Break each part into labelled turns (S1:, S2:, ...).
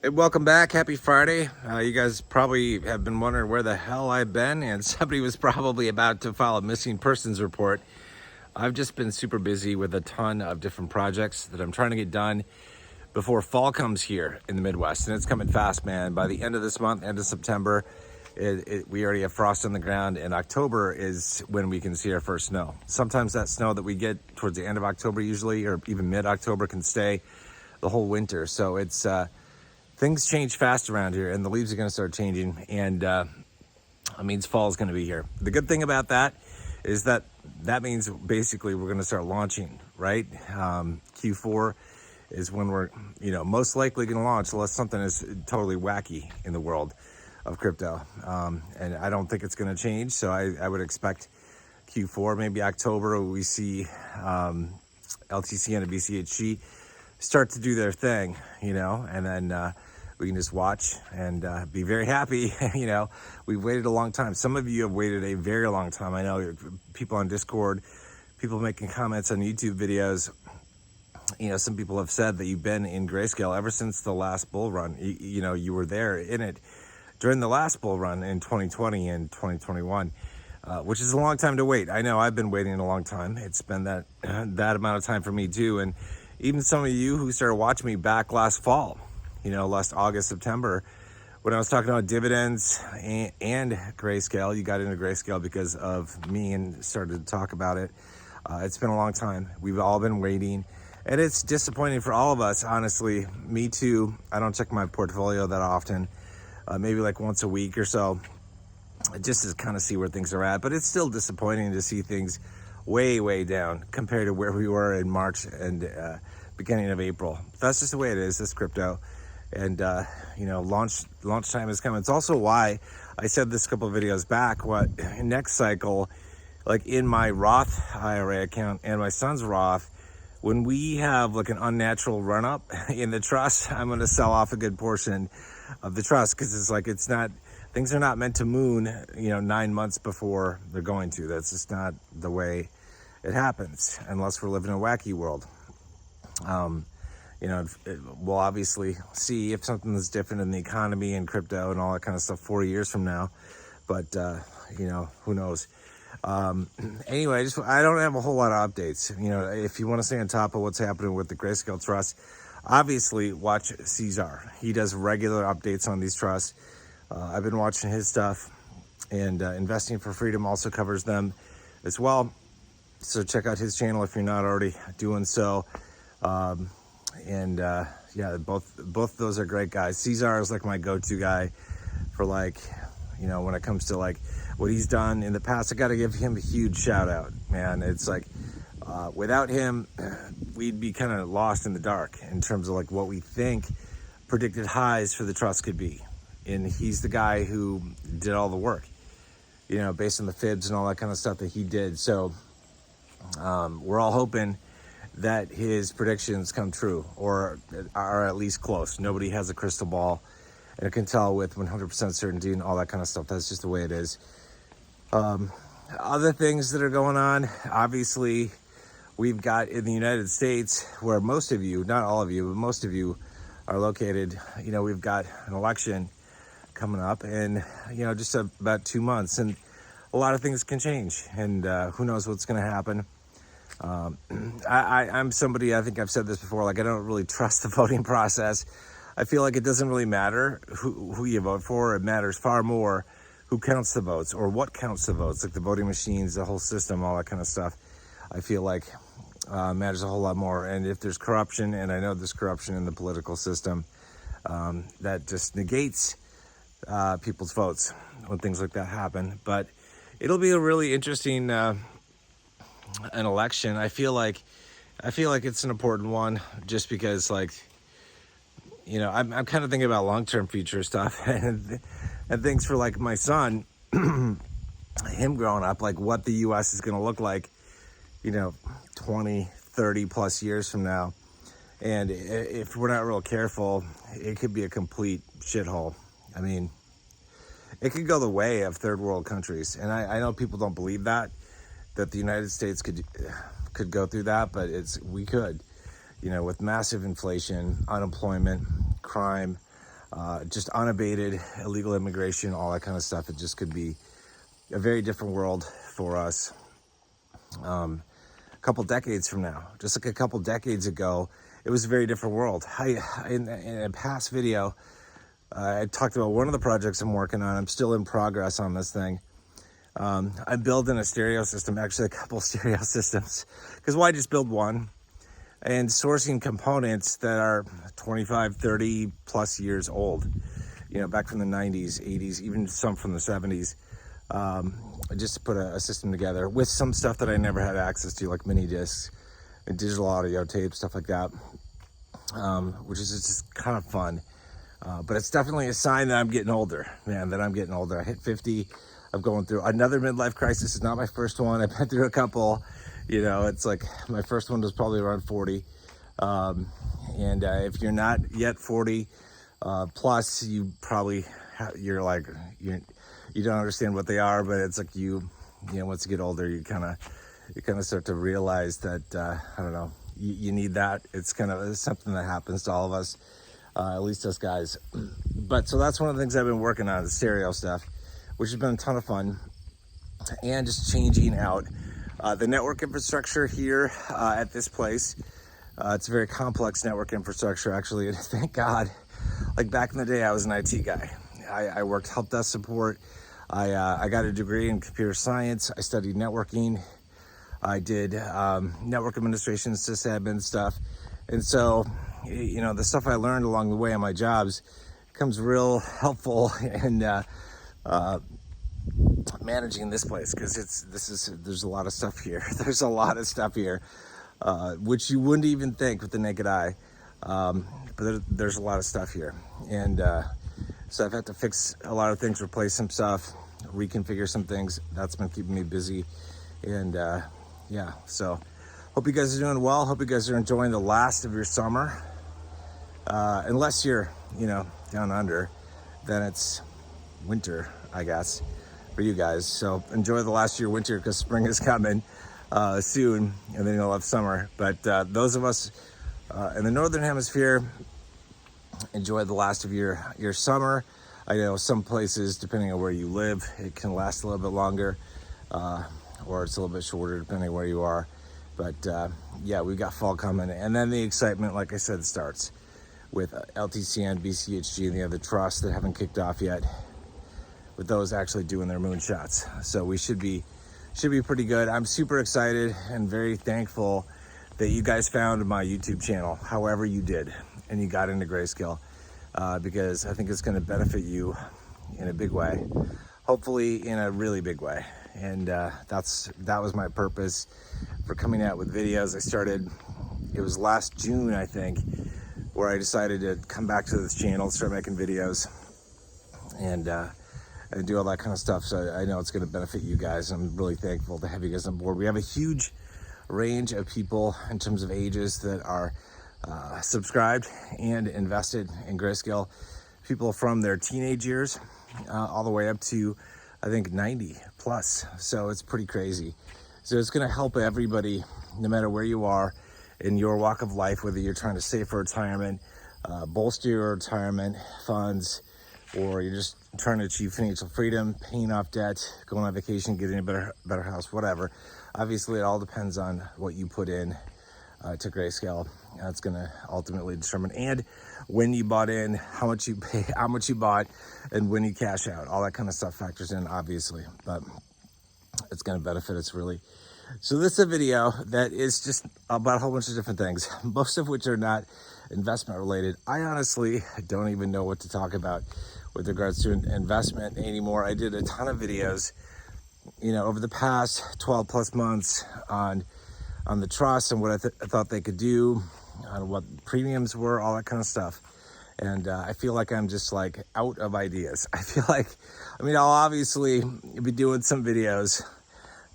S1: Hey, welcome back. Happy Friday. You guys probably have been wondering where the hell I've been, and somebody was probably about to file a missing persons report. I've just been super busy with a ton of different projects that I'm trying to get done before fall comes here in the Midwest, and it's coming fast, man. By the end of this month, end of September, we already have frost on the ground, and October is when we can see our first snow. Sometimes that snow that we get towards the end of October usually, or even mid-October, can stay the whole winter. So it's things change fast around here, and the leaves are going to start changing, and that means fall is going to be here. The good thing about that is that means basically we're going to start launching, right? Q4 is when we're, most likely going to launch, unless something is totally wacky in the world of crypto. And I don't think it's going to change, so I would expect Q4, maybe October, we see LTC and a BCHG start to do their thing, and then we can just watch and be very happy. We've waited a long time. Some of you have waited a very long time. I know people on Discord, people making comments on YouTube videos. Some people have said that you've been in Grayscale ever since the last bull run. You were there in it during the last bull run in 2020 and 2021, which is a long time to wait. I know I've been waiting a long time. It's been that amount of time for me too. And even some of you who started watching me back last fall, last August, September, when I was talking about dividends and Grayscale, you got into Grayscale because of me and started to talk about it. It's been a long time. We've all been waiting, and it's disappointing for all of us, honestly. Me too. I don't check my portfolio that often, maybe like once a week or so, just to kind of see where things are at. But it's still disappointing to see things way down compared to where we were in March and beginning of April. That's just the way it is, this crypto. And launch time is coming. It's also why I said this a couple of videos back, what next cycle, like in my Roth IRA account and my son's Roth, when we have like an unnatural run up in the trust, I'm going to sell off a good portion of the trust, because things are not meant to moon 9 months before they're going to. That's just not the way it happens, unless we're living in a wacky world. We'll obviously see if something is different in the economy and crypto and all that kind of stuff 4 years from now, but who knows. Anyway, I don't have a whole lot of updates. If you want to stay on top of what's happening with the Grayscale Trust, obviously watch Cesar. He does regular updates on these trusts. I've been watching his stuff, and Investing for Freedom also covers them as well. So check out his channel if you're not already doing so. Both those are great guys. Cesar is like my go-to guy for when it comes to what he's done in the past. I got to give him a huge shout out, man. It's without him, we'd be kind of lost in the dark in terms of what we think predicted highs for the trust could be. And he's the guy who did all the work, based on the fibs and all that kind of stuff that he did. So we're all hoping that his predictions come true, or are at least close. Nobody has a crystal ball and can tell with 100% certainty and all that kind of stuff. That's just the way it is. Other things that are going on, obviously, we've got in the United States, where most of you, not all of you, but most of you are located, we've got an election coming up in, just about 2 months, and a lot of things can change, and who knows what's going to happen. I'm somebody, I think I've said this before, I don't really trust the voting process. I feel like it doesn't really matter who you vote for. It matters far more who counts the votes, or what counts the votes, like the voting machines, the whole system, all that kind of stuff. I feel like matters a whole lot more. And if there's corruption, and I know there's corruption in the political system, that just negates people's votes when things like that happen. But it'll be a really interesting an election. I feel like it's an important one, just because I'm kind of thinking about long-term future stuff and things for my son, him growing up, what the US is going to look like 20, 30 plus years from now. And if we're not real careful, it could be a complete shithole. I mean, it could go the way of third world countries, and I know people don't believe that the United States could go through that, but we could, with massive inflation, unemployment, crime, just unabated illegal immigration, all that kind of stuff. It just could be a very different world for us a couple decades from now. Just like a couple decades ago, it was a very different world. In a past video, I talked about one of the projects I'm working on. I'm still in progress on this thing. I'm building a stereo system, actually a couple stereo systems, because why just build one? And sourcing components that are 25, 30 plus years old, back from the 90s, 80s, even some from the 70s, just to put a system together with some stuff that I never had access to, like mini discs and digital audio tape, stuff like that, which is just kind of fun. But it's definitely a sign that I'm getting older, man, that I'm getting older. I hit 50. I'm going through another midlife crisis. It's not my first one. I've been through a couple. It's like my first one was probably around 40. If you're not yet 40 plus, you probably you don't understand what they are. But it's like once you get older, you kind of start to realize that I don't know. You need that. It's something that happens to all of us. At least us guys. But so that's one of the things I've been working on, the stereo stuff, which has been a ton of fun, and just changing out the network infrastructure here at this place. It's a very complex network infrastructure, actually, and thank God, like back in the day, I was an IT guy. I worked help desk support. I got a degree in computer science. I studied networking. I did network administration, sysadmin stuff. And so, the stuff I learned along the way on my jobs comes real helpful in managing this place, because there's a lot of stuff here. There's a lot of stuff here, which you wouldn't even think with the naked eye. But there's a lot of stuff here. And so I've had to fix a lot of things, replace some stuff, reconfigure some things. That's been keeping me busy. And so hope you guys are doing well. Hope you guys are enjoying the last of your summer. Unless you're, down under, then it's winter, I guess, for you guys. So enjoy the last of your winter, because spring is coming soon, and then you'll have summer. But those of us in the Northern Hemisphere, enjoy the last of your summer. I know some places, depending on where you live, it can last a little bit longer, or it's a little bit shorter, depending on where you are. But we've got fall coming, and then the excitement, like I said, starts with LTCN, BCHG, and the other trusts that haven't kicked off yet, with those actually doing their moonshots. So we should be pretty good. I'm super excited and very thankful that you guys found my YouTube channel, however you did, and you got into Grayscale, because I think it's going to benefit you in a big way, hopefully in a really big way. And that was my purpose for coming out with videos. It was last June, I think, where I decided to come back to this channel, start making videos, and do all that kind of stuff. So I know it's going to benefit you guys. I'm really thankful to have you guys on board. We have a huge range of people in terms of ages that are subscribed and invested in Grayscale. People from their teenage years all the way up to, I think, 90 plus. So it's pretty crazy. So it's going to help everybody, no matter where you are in your walk of life, whether you're trying to save for retirement, bolster your retirement funds, or you're just trying to achieve financial freedom, paying off debt, going on vacation, getting a better house, whatever. Obviously, it all depends on what you put in to Grayscale. That's going to ultimately determine, and when you bought in, how much you pay, how much you bought, and when you cash out. All that kind of stuff factors in, obviously, but it's going to benefit us really. So this is a video that is just about a whole bunch of different things, most of which are not investment related. I honestly don't even know what to talk about with regards to investment anymore. I did a ton of videos, over the past 12 plus months on the trust and what I thought they could do, on what premiums were, all that kind of stuff. And I feel like I'm just like out of ideas. I'll obviously be doing some videos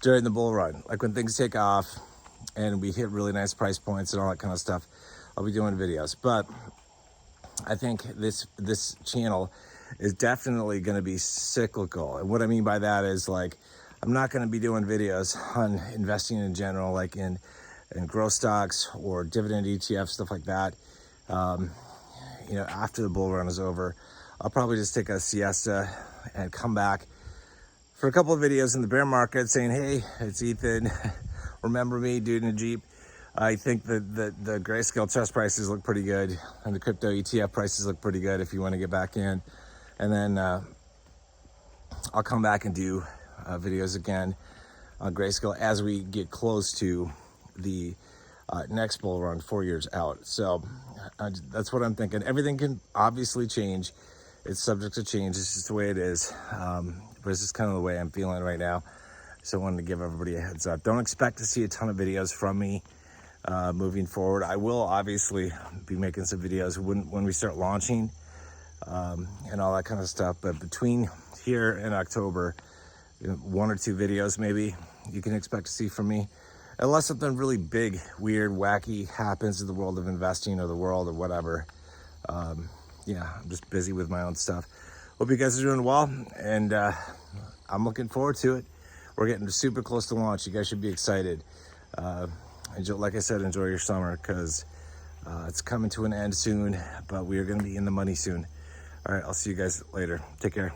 S1: during the bull run, like when things take off and we hit really nice price points and all that kind of stuff. I'll be doing videos, but I think this channel is definitely going to be cyclical. And what I mean by that is, like, I'm not going to be doing videos on investing in general, like in growth stocks or dividend ETFs, stuff like that. after the bull run is over, I'll probably just take a siesta and come back for a couple of videos in the bear market saying, hey, it's Ethan. Remember me, dude in a Jeep. I think that the Grayscale chest prices look pretty good, and the crypto ETF prices look pretty good if you want to get back in. And then I'll come back and do videos again on Grayscale as we get close to the next bull run 4 years out. So that's what I'm thinking. Everything can obviously change. It's subject to change. It's just the way it is. But it's just kind of the way I'm feeling right now. So I wanted to give everybody a heads up. Don't expect to see a ton of videos from me moving forward. I will obviously be making some videos when we start launching and all that kind of stuff. But between here and October, 1 or 2 videos maybe you can expect to see from me, unless something really big, weird, wacky happens in the world of investing or the world or whatever. Yeah, I'm just busy with my own stuff. Hope you guys are doing well, and I'm looking forward to it. We're getting super close to launch. You guys should be excited. Like I said, enjoy your summer, because it's coming to an end soon, but we are going to be in the money soon. All right, I'll see you guys later. Take care.